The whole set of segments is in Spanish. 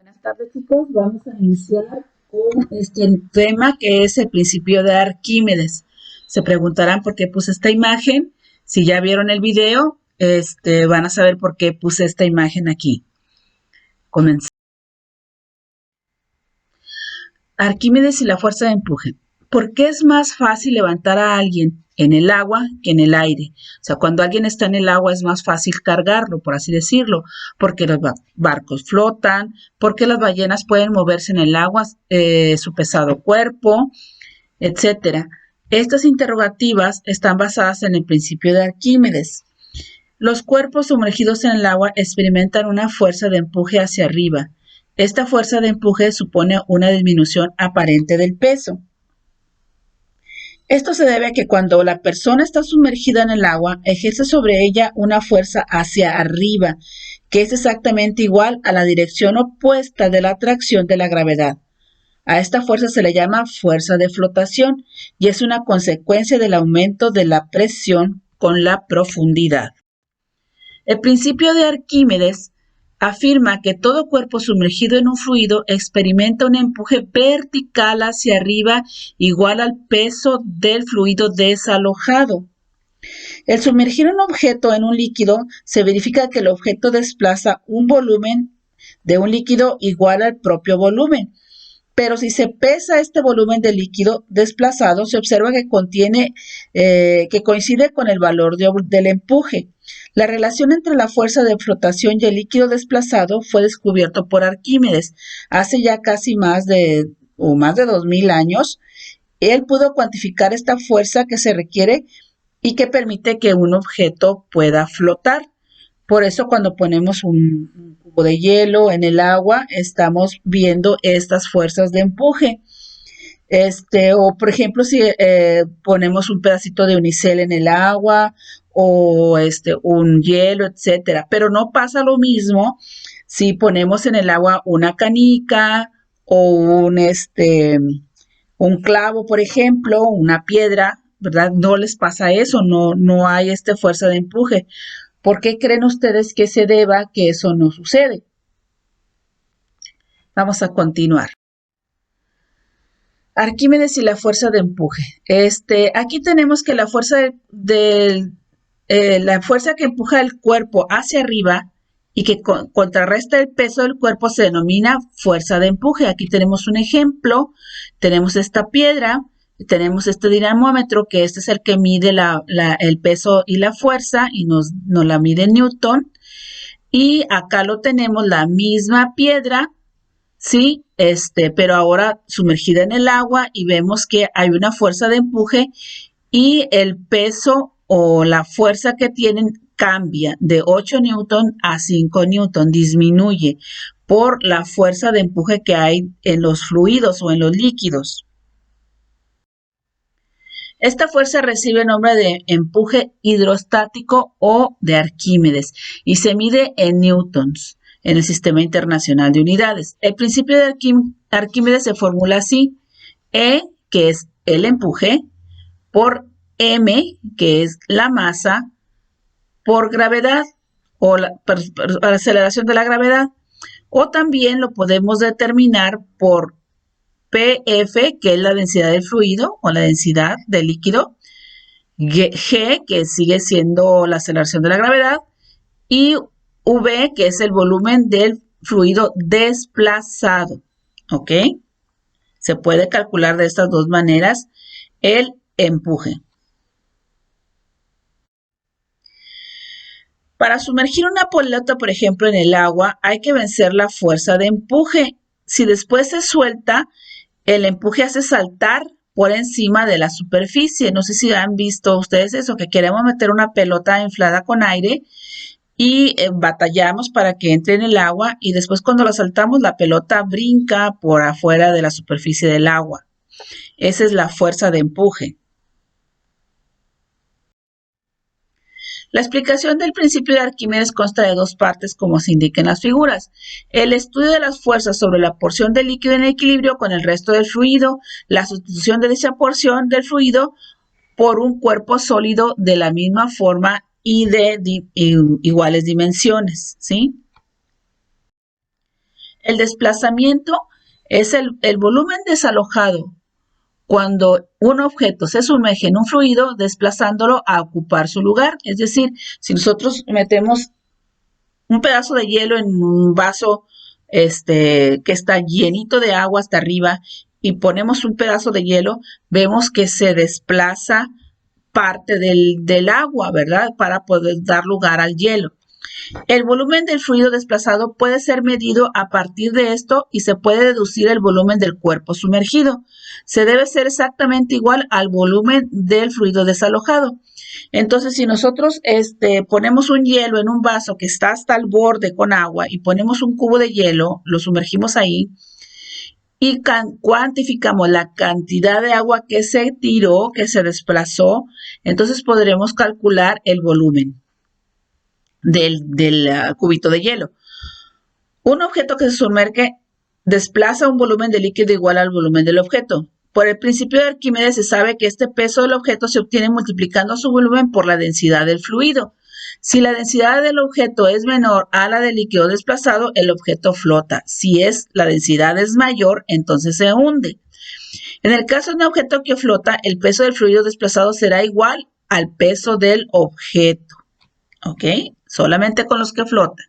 Buenas tardes, chicos. Vamos a iniciar con este tema que es el principio de Arquímedes. Se preguntarán por qué puse esta imagen. Si ya vieron el video, van a saber por qué puse esta imagen aquí. Comenzamos. Arquímedes y la fuerza de empuje. ¿Por qué es más fácil levantar a alguien en el agua que en el aire? O sea, cuando alguien está en el agua es más fácil cargarlo, por así decirlo, porque los barcos flotan, porque las ballenas pueden moverse en el agua, su pesado cuerpo, etcétera. Estas interrogativas están basadas en el principio de Arquímedes. Los cuerpos sumergidos en el agua experimentan una fuerza de empuje hacia arriba. Esta fuerza de empuje supone una disminución aparente del peso. Esto se debe a que cuando la persona está sumergida en el agua, ejerce sobre ella una fuerza hacia arriba, que es exactamente igual a la dirección opuesta de la atracción de la gravedad. A esta fuerza se le llama fuerza de flotación y es una consecuencia del aumento de la presión con la profundidad. El principio de Arquímedes afirma que todo cuerpo sumergido en un fluido experimenta un empuje vertical hacia arriba igual al peso del fluido desalojado. El sumergir un objeto en un líquido se verifica que el objeto desplaza un volumen de un líquido igual al propio volumen. Pero si se pesa este volumen de líquido desplazado, se observa que coincide con el valor del empuje. La relación entre la fuerza de flotación y el líquido desplazado fue descubierto por Arquímedes hace ya casi más de 2000 años. Él pudo cuantificar esta fuerza que se requiere y que permite que un objeto pueda flotar. Por eso cuando ponemos un cubo de hielo en el agua, estamos viendo estas fuerzas de empuje. O por ejemplo, si ponemos un pedacito de unicel en el agua o un hielo, etcétera. Pero no pasa lo mismo si ponemos en el agua una canica o un clavo, por ejemplo, una piedra, ¿verdad? No les pasa eso, no hay fuerza de empuje. ¿Por qué creen ustedes que se deba que eso no sucede? Vamos a continuar. Arquímedes y la fuerza de empuje. Aquí tenemos que la fuerza la fuerza que empuja el cuerpo hacia arriba y que contrarresta el peso del cuerpo se denomina fuerza de empuje. Aquí tenemos un ejemplo. Tenemos esta piedra. Tenemos este dinamómetro, que es el que mide el peso y la fuerza, y nos la mide Newton. Y acá lo tenemos, la misma piedra, ¿sí? Pero ahora sumergida en el agua, y vemos que hay una fuerza de empuje y el peso o la fuerza que tienen cambia de 8 newton a 5 newton, disminuye por la fuerza de empuje que hay en los fluidos o en los líquidos. Esta fuerza recibe el nombre de empuje hidrostático o de Arquímedes y se mide en newtons en el Sistema Internacional de Unidades. El principio de Arquímedes se formula así: E, que es el empuje, por M, que es la masa, por gravedad o la aceleración de la gravedad. O también lo podemos determinar por PF, que es la densidad del fluido o la densidad del líquido, G, que sigue siendo la aceleración de la gravedad, y V, que es el volumen del fluido desplazado. ¿Ok? Se puede calcular de estas dos maneras el empuje. Para sumergir una pelota, por ejemplo, en el agua, hay que vencer la fuerza de empuje. Si después se suelta, el empuje hace saltar por encima de la superficie. No sé si han visto ustedes eso, que queremos meter una pelota inflada con aire y batallamos para que entre en el agua, y después cuando la saltamos, la pelota brinca por afuera de la superficie del agua. Esa es la fuerza de empuje. La explicación del principio de Arquímedes consta de dos partes, como se indica en las figuras: el estudio de las fuerzas sobre la porción del líquido en equilibrio con el resto del fluido, la sustitución de esa porción del fluido por un cuerpo sólido de la misma forma y de iguales dimensiones, ¿sí? El desplazamiento es el volumen desalojado cuando un objeto se sumerge en un fluido desplazándolo a ocupar su lugar. Es decir, si nosotros metemos un pedazo de hielo en un vaso que está llenito de agua hasta arriba y ponemos un pedazo de hielo, vemos que se desplaza parte del agua, ¿verdad? Para poder dar lugar al hielo. El volumen del fluido desplazado puede ser medido a partir de esto y se puede deducir el volumen del cuerpo sumergido. Se debe ser exactamente igual al volumen del fluido desalojado. Entonces, si nosotros ponemos un hielo en un vaso que está hasta el borde con agua y ponemos un cubo de hielo, lo sumergimos ahí y cuantificamos la cantidad de agua que se tiró, que se desplazó, entonces podremos calcular el volumen del cubito de hielo. Un objeto que se sumerge desplaza un volumen de líquido igual al volumen del objeto. Por el principio de Arquímedes se sabe que este peso del objeto se obtiene multiplicando su volumen por la densidad del fluido. Si la densidad del objeto es menor a la del líquido desplazado, el objeto flota. Si la densidad es mayor, entonces se hunde. En el caso de un objeto que flota, el peso del fluido desplazado será igual al peso del objeto. ¿Ok? Solamente con los que flotan.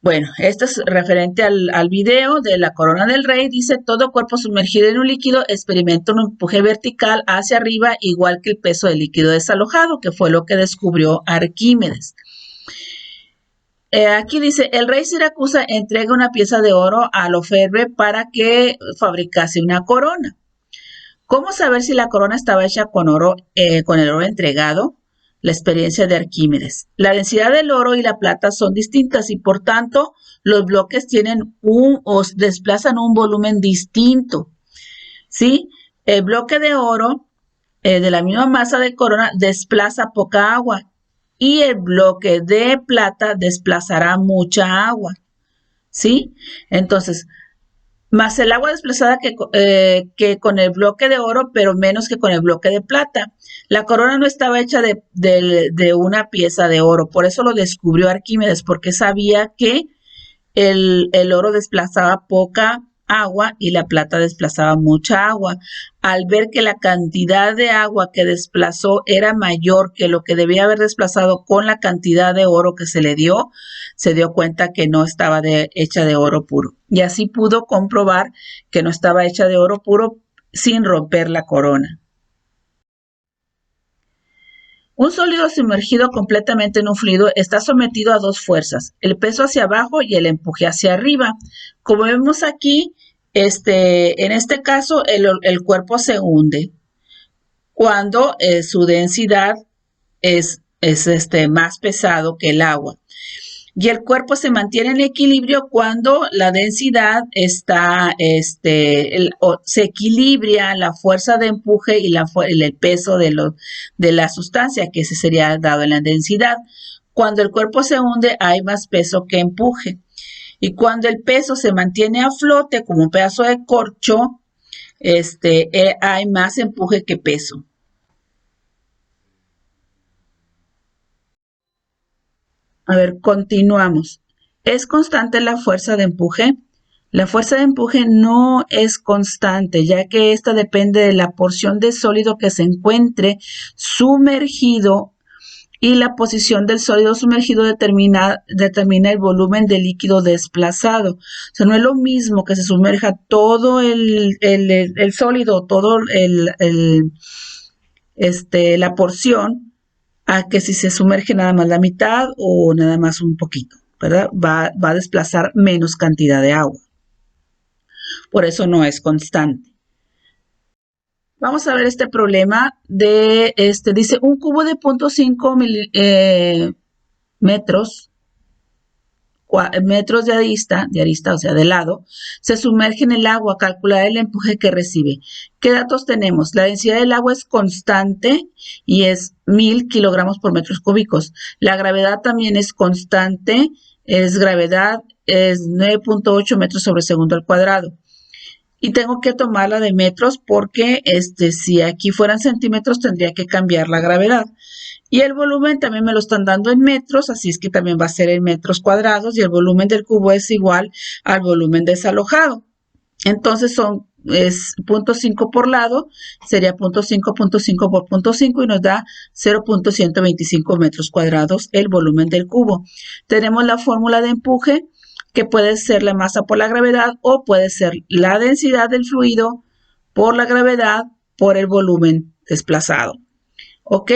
Bueno, esto es referente al video de la corona del rey. Dice, todo cuerpo sumergido en un líquido experimenta un empuje vertical hacia arriba, igual que el peso del líquido desalojado, que fue lo que descubrió Arquímedes. Aquí dice, el rey Siracusa entrega una pieza de oro a Loferre para que fabricase una corona. ¿Cómo saber si la corona estaba hecha con oro, con el oro entregado? La experiencia de Arquímedes. La densidad del oro y la plata son distintas y por tanto los bloques tienen o desplazan un volumen distinto. ¿Sí? El bloque de oro de la misma masa de corona desplaza poca agua y el bloque de plata desplazará mucha agua. ¿Sí? Entonces, más el agua desplazada que con el bloque de oro, pero menos que con el bloque de plata. La corona no estaba hecha de una pieza de oro, por eso lo descubrió Arquímedes, porque sabía que el oro desplazaba poca agua y la plata desplazaba mucha agua. Al ver que la cantidad de agua que desplazó era mayor que lo que debía haber desplazado con la cantidad de oro que se le dio, se dio cuenta que no estaba hecha de oro puro. Y así pudo comprobar que no estaba hecha de oro puro sin romper la corona. Un sólido sumergido completamente en un fluido está sometido a dos fuerzas, el peso hacia abajo y el empuje hacia arriba. Como vemos aquí, en este caso el cuerpo se hunde cuando su densidad es más pesado que el agua. Y el cuerpo se mantiene en equilibrio cuando la densidad está, se equilibra la fuerza de empuje y el peso de la sustancia, que ese sería dado en la densidad. Cuando el cuerpo se hunde, hay más peso que empuje. Y cuando el peso se mantiene a flote, como un pedazo de corcho, hay más empuje que peso. A ver, continuamos. ¿Es constante la fuerza de empuje? La fuerza de empuje no es constante, ya que esta depende de la porción de sólido que se encuentre sumergido y la posición del sólido sumergido determina el volumen de líquido desplazado. O sea, no es lo mismo que se sumerja todo el sólido, todo la porción, a que si se sumerge nada más la mitad o nada más un poquito, ¿verdad? Va a desplazar menos cantidad de agua. Por eso no es constante. Vamos a ver este problema dice un cubo de 0.5 metros de arista, o sea, de lado, se sumerge en el agua, calcular el empuje que recibe. ¿Qué datos tenemos? La densidad del agua es constante y es 1000 kilogramos por metros cúbicos. La gravedad también es constante, gravedad es 9.8 metros sobre segundo al cuadrado. Y tengo que tomarla de metros porque si aquí fueran centímetros tendría que cambiar la gravedad. Y el volumen también me lo están dando en metros, así es que también va a ser en metros cuadrados y el volumen del cubo es igual al volumen desalojado. Entonces es 0.5 por lado, sería 0.5, 0.5 por 0.5 y nos da 0.125 metros cuadrados el volumen del cubo. Tenemos la fórmula de empuje, que puede ser la masa por la gravedad o puede ser la densidad del fluido por la gravedad por el volumen desplazado. ¿Ok?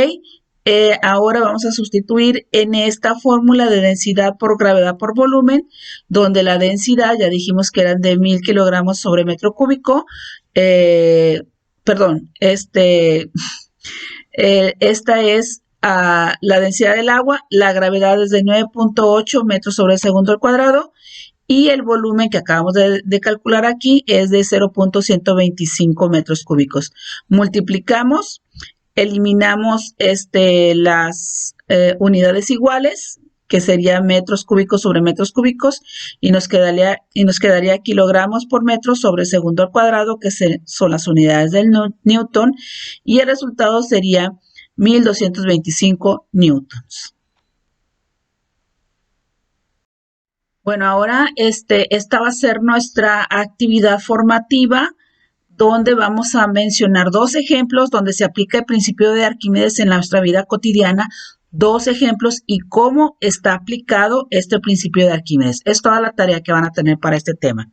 Ahora vamos a sustituir en esta fórmula de densidad por gravedad por volumen, donde la densidad ya dijimos que eran de 1000 kilogramos sobre metro cúbico. Esta es la densidad del agua, la gravedad es de 9.8 metros sobre el segundo al cuadrado y el volumen que acabamos de calcular aquí es de 0.125 metros cúbicos. Multiplicamos, eliminamos las unidades iguales, que sería metros cúbicos sobre metros cúbicos, y nos quedaría kilogramos por metro sobre segundo al cuadrado, que son las unidades del Newton, y el resultado sería 1225 newtons. Bueno, ahora esta va a ser nuestra actividad formativa, donde vamos a mencionar dos ejemplos donde se aplica el principio de Arquímedes en nuestra vida cotidiana, dos ejemplos y cómo está aplicado este principio de Arquímedes. Es toda la tarea que van a tener para este tema.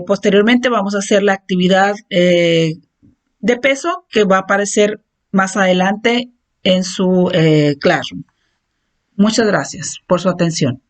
Posteriormente vamos a hacer la actividad de peso que va a aparecer más adelante en su classroom. Muchas gracias por su atención.